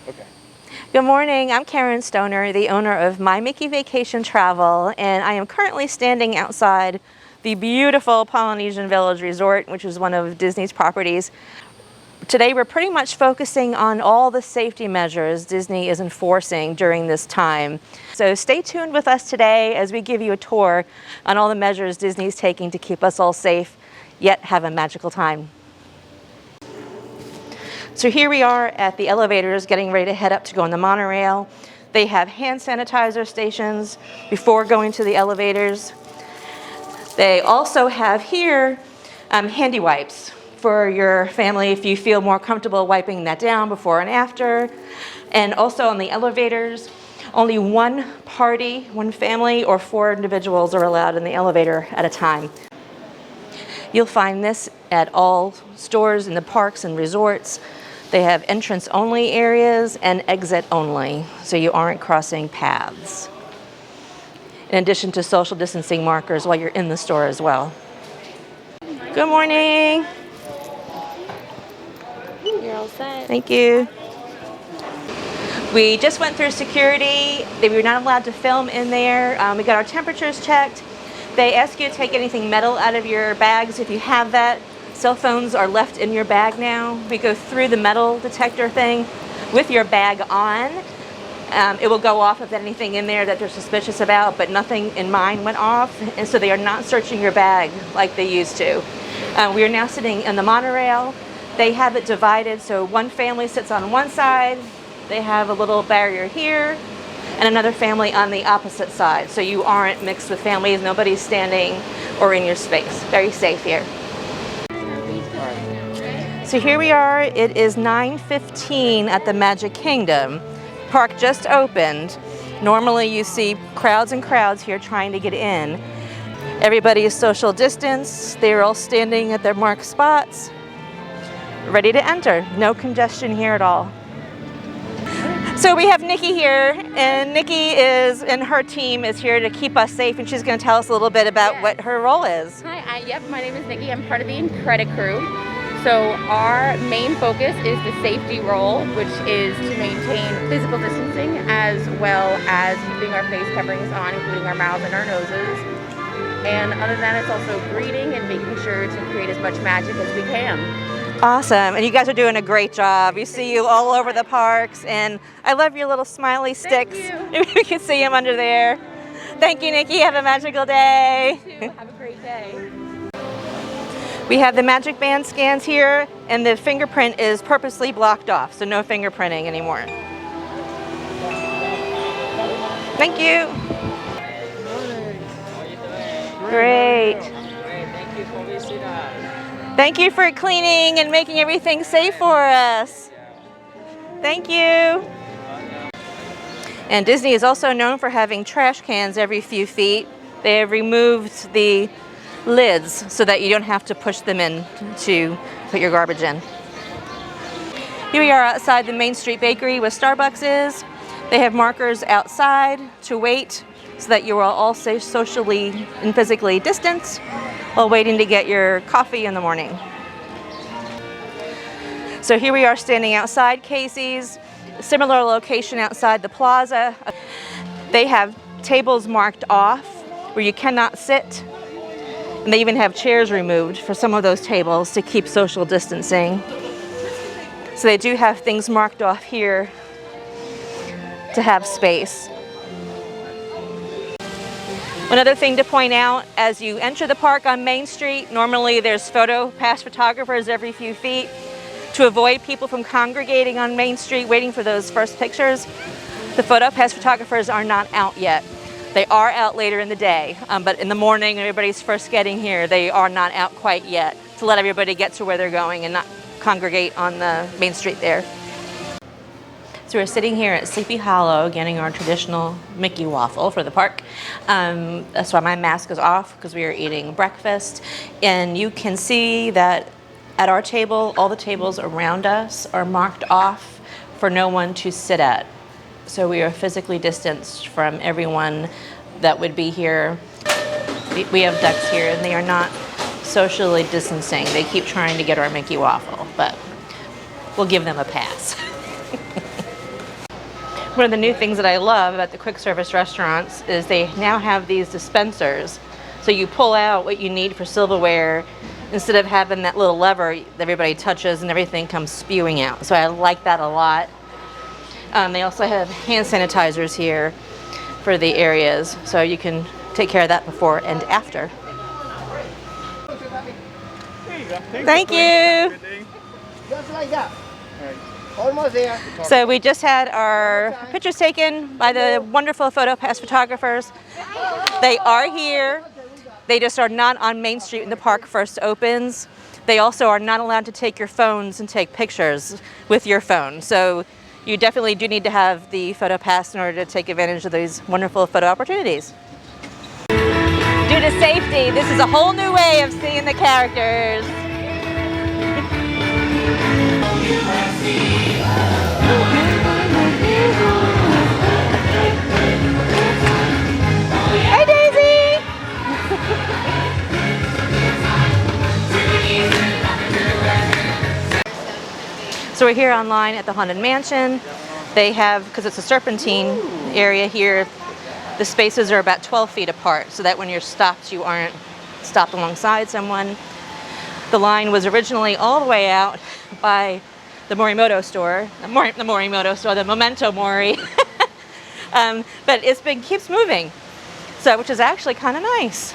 Okay. Good morning, I'm Karen Stoner, the owner of My Mickey Vacation Travel, and I am currently standing outside the beautiful Polynesian Village Resort, which is one of Disney's properties. Today we're pretty much focusing on all the safety measures Disney is enforcing during this time. So stay tuned with us today as we give you a tour on all the measures Disney's taking to keep us all safe, yet have a magical time. So here we are at the elevators getting ready to head up to go on the monorail. They have hand sanitizer stations before going to the elevators. They also have here handy wipes for your family if you feel more comfortable wiping that down before and after. And also on the elevators, only one party, one family, or 4 individuals are allowed in the elevator at a time. You'll find this at all stores in the parks and resorts. They have entrance-only areas and exit-only, so you aren't crossing paths. In addition to social distancing markers while you're in the store as well. Good morning. You're all set. Thank you. We just went through security. We were not allowed to film in there. We got our temperatures checked. They ask you to take anything metal out of your bags if you have that. Cell phones are left in your bag now. We go through the metal detector thing with your bag on. It will go off if there's anything in there that they're suspicious about, but nothing in mine went off, and so they are not searching your bag like they used to. We are now sitting in the monorail. They have it divided, so one family sits on one side, they have a little barrier here, and another family on the opposite side, so you aren't mixed with families, nobody's standing or in your space. Very safe here. So here we are, it is 9:15 at the Magic Kingdom. Park just opened. Normally you see crowds and crowds here trying to get in. Everybody is social distance. They're all standing at their marked spots, ready to enter. No congestion here at all. So we have Nikki here, and Nikki and her team is here to keep us safe, and she's going to tell us a little bit about what her role is. Hi, my name is Nikki. I'm part of the credit crew. So our main focus is the safety role, which is to maintain physical distancing as well as keeping our face coverings on, including our mouths and our noses. And other than that, it's also greeting and making sure to create as much magic as we can. Awesome, and you guys are doing a great job. We see you all over the parks, and I love your little smiley sticks. Thank you. We can see them under there. Thank you, Nikki. Have a magical day. You too. Have a great day. We have the Magic Band scans here, and the fingerprint is purposely blocked off, so no fingerprinting anymore. Thank you. Great. Thank you for visiting us. Thank you for cleaning and making everything safe for us. Thank you. And Disney is also known for having trash cans every few feet. They have removed the lids so that you don't have to push them in to put your garbage in. Here we are outside the Main Street Bakery where Starbucks is. They have markers outside to wait so that you are all safe socially and physically distanced while waiting to get your coffee in the morning. So here we are standing outside Casey's, similar location outside the plaza. They have tables marked off where you cannot sit. And they even have chairs removed for some of those tables to keep social distancing. So they do have things marked off here to have space. One other thing to point out, as you enter the park on Main Street, normally there's pass photographers every few feet. To avoid people from congregating on Main Street waiting for those first pictures, the pass photographers are not out yet. They are out later in the day, but in the morning when everybody's first getting here, they are not out quite yet to let everybody get to where they're going and not congregate on the Main Street there. So we're sitting here at Sleepy Hollow getting our traditional Mickey waffle for the park. That's why my mask is off, because we are eating breakfast. And you can see that at our table, all the tables around us are marked off for no one to sit at. So we are physically distanced from everyone that would be here. We have ducks here, and they are not socially distancing. They keep trying to get our Mickey waffle, but we'll give them a pass. One of the new things that I love about the quick service restaurants is they now have these dispensers. So you pull out what you need for silverware instead of having that little lever that everybody touches and everything comes spewing out. So I like that a lot. They also have hand sanitizers here for the areas, so you can take care of that before and after. There you go. Thank you. Just like that. Almost there. So we just had our pictures taken by the wonderful PhotoPass photographers. They are here. They just are not on Main Street when the park first opens. They also are not allowed to take your phones and take pictures with your phone. So you definitely do need to have the PhotoPass in order to take advantage of these wonderful photo opportunities. Due to safety, this is a whole new way of seeing the characters. Hey, Daisy! So we're here online at the Haunted Mansion. They have, because it's a serpentine area here, the spaces are about 12 feet apart so that when you're stopped, you aren't stopped alongside someone. The line was originally all the way out by the Morimoto store, the Memento Mori. But keeps moving, so which is actually kind of nice.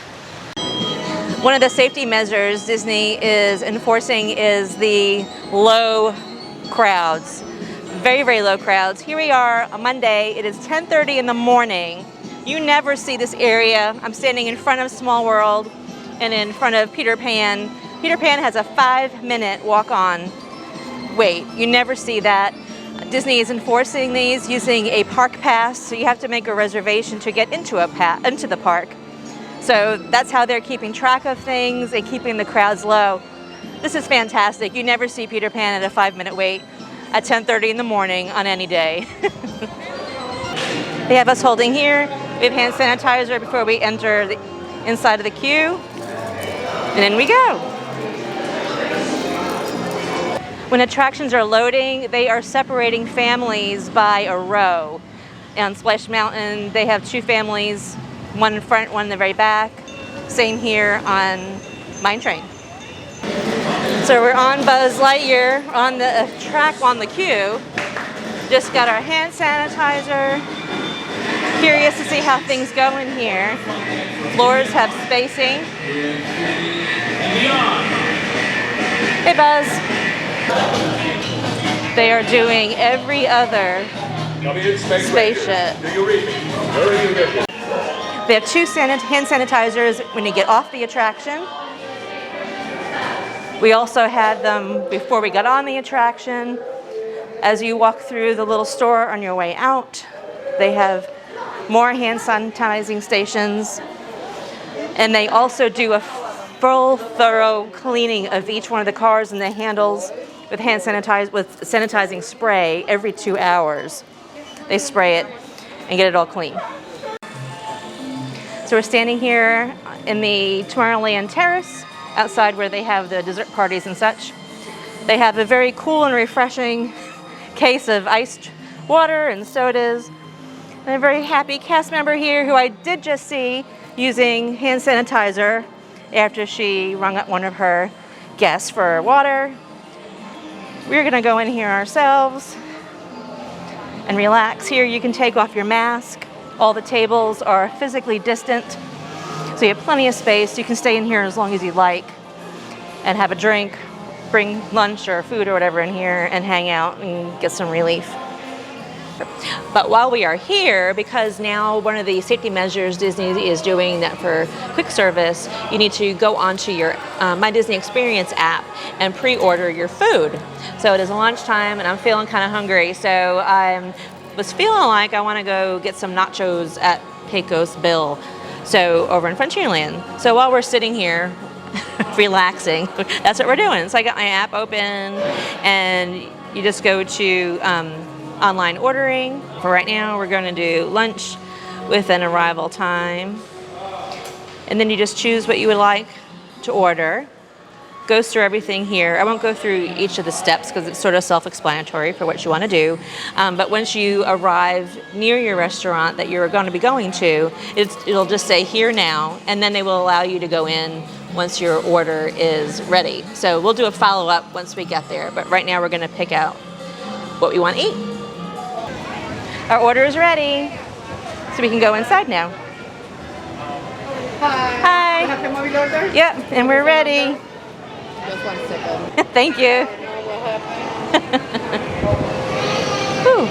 One of the safety measures Disney is enforcing is the low crowds, very, very low crowds. Here we are on Monday. It is 10:30 in the morning. You never see this area. I'm standing in front of Small World and in front of Peter Pan. Peter Pan has a 5-minute walk-on wait. You never see that. Disney is enforcing these using a park pass, so you have to make a reservation to get into the park. So that's how they're keeping track of things and keeping the crowds low. This is fantastic. You never see Peter Pan at a 5-minute wait at 10:30 in the morning on any day. They have us holding here. We have hand sanitizer before we enter the inside of the queue. And in we go. When attractions are loading, they are separating families by a row. On Splash Mountain, they have 2 families, one in front, one in the very back. Same here on Mine Train. So we're on Buzz Lightyear, on the track on the queue. Just got our hand sanitizer. Curious to see how things go in here. Floors have spacing. Hey Buzz. They are doing every other spaceship. They have 2 hand sanitizers when you get off the attraction. We also had them before we got on the attraction. As you walk through the little store on your way out, they have more hand sanitizing stations. And they also do a full, thorough cleaning of each one of the cars and the handles with sanitizing spray every 2 hours. They spray it and get it all clean. So we're standing here in the Tomorrowland Terrace, outside where they have the dessert parties and such. They have a very cool and refreshing case of iced water and sodas. And a very happy cast member here who I did just see using hand sanitizer after she rung up one of her guests for water. We're gonna go in here ourselves and relax. Here you can take off your mask. All the tables are physically distant, so you have plenty of space. You can stay in here as long as you like and have a drink, bring lunch or food or whatever in here and hang out and get some relief. But while we are here, because now one of the safety measures Disney is doing that for quick service, you need to go onto your My Disney Experience app and pre-order your food. So it is lunchtime and I'm feeling kind of hungry, so I was feeling like I want to go get some nachos at Pecos Bill, so over in Frontierland. So while we're sitting here relaxing, that's what we're doing. So I got my app open and you just go to online ordering. For right now, we're going to do lunch with an arrival time. And then you just choose what you would like to order. goes through everything here. I won't go through each of the steps because it's sort of self-explanatory for what you want to do. But once you arrive near your restaurant that you're going to be going to, it'll just say here now, and then they will allow you to go in once your order is ready. So we'll do a follow-up once we get there, but right now we're going to pick out what we want to eat. Our order is ready, so we can go inside now. Hi. You have the mobile order? Yep, and we're ready. Just 1 second. Thank you. Whew.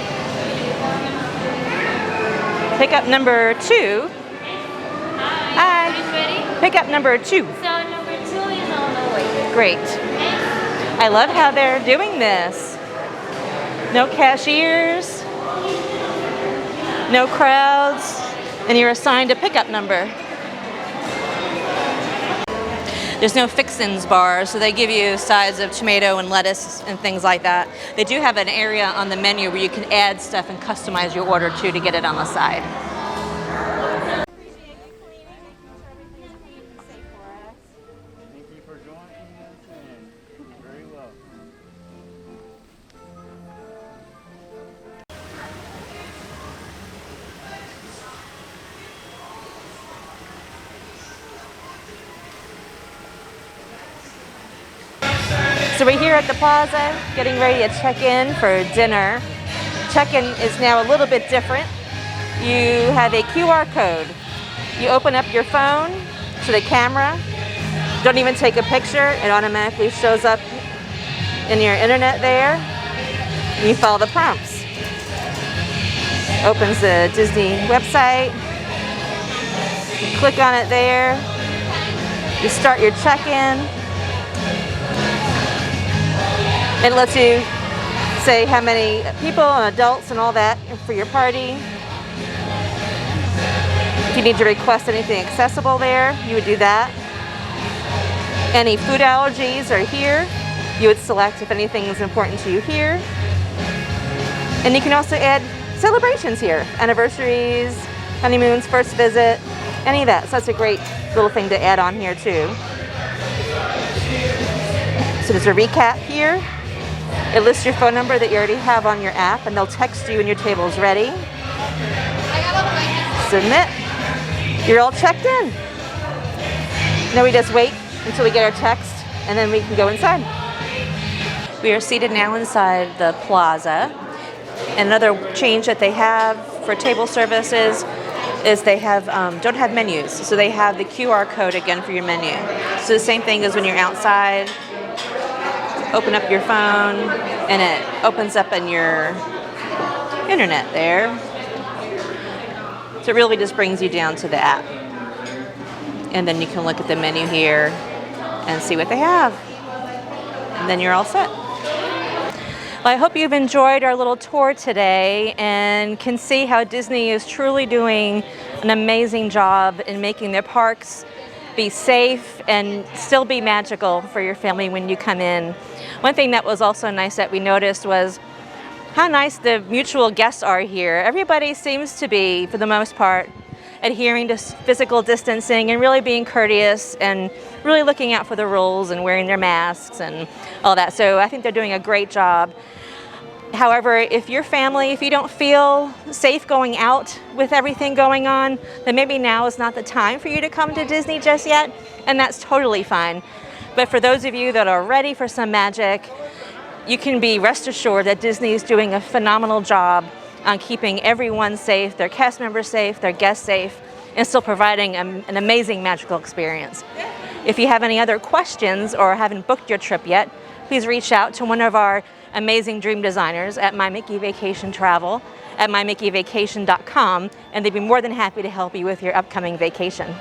Pickup number 2. Hi. Ready? Pickup number 2. So number 2 is on the way. Great. I love how they're doing this. No cashiers, no crowds, and you're assigned a pickup number. There's no fixins bar, so they give you sides of tomato and lettuce and things like that. They do have an area on the menu where you can add stuff and customize your order to get it on the side. Thank you for joining us and very welcome. So we're here at the plaza, getting ready to check in for dinner. Check-in is now a little bit different. You have a QR code. You open up your phone to the camera. Don't even take a picture. It automatically shows up in your internet there. You follow the prompts. Opens the Disney website. You click on it there. You start your check-in. It lets you say how many people and adults and all that for your party. If you need to request anything accessible there, you would do that. Any food allergies are here. You would select if anything is important to you here. And you can also add celebrations here. Anniversaries, honeymoons, first visit, any of that. So that's a great little thing to add on here too. So there's a recap here. It lists your phone number that you already have on your app, and they'll text you when your table is ready. Submit. You're all checked in. Now we just wait until we get our text, and then we can go inside. We are seated now inside the plaza. And another change that they have for table services is they have don't have menus, so they have the QR code again for your menu. So the same thing as when you're outside. Open up your phone and it opens up in your internet there. So it really just brings you down to the app. And then you can look at the menu here and see what they have. And then you're all set. Well, I hope you've enjoyed our little tour today and can see how Disney is truly doing an amazing job in making their parks be safe and still be magical for your family when you come in. One thing that was also nice that we noticed was how nice the mutual guests are here. Everybody seems to be, for the most part, adhering to physical distancing and really being courteous and really looking out for the rules and wearing their masks and all that. So I think they're doing a great job. However, if your family, if you don't feel safe going out with everything going on, then maybe now is not the time for you to come to Disney just yet, and that's totally fine. But for those of you that are ready for some magic, you can be rest assured that Disney is doing a phenomenal job on keeping everyone safe, their cast members safe, their guests safe, and still providing an amazing magical experience. If you have any other questions or haven't booked your trip yet, please reach out to one of our amazing dream designers at My Mickey Vacation Travel at mymickeyvacation.com, and they'd be more than happy to help you with your upcoming vacation.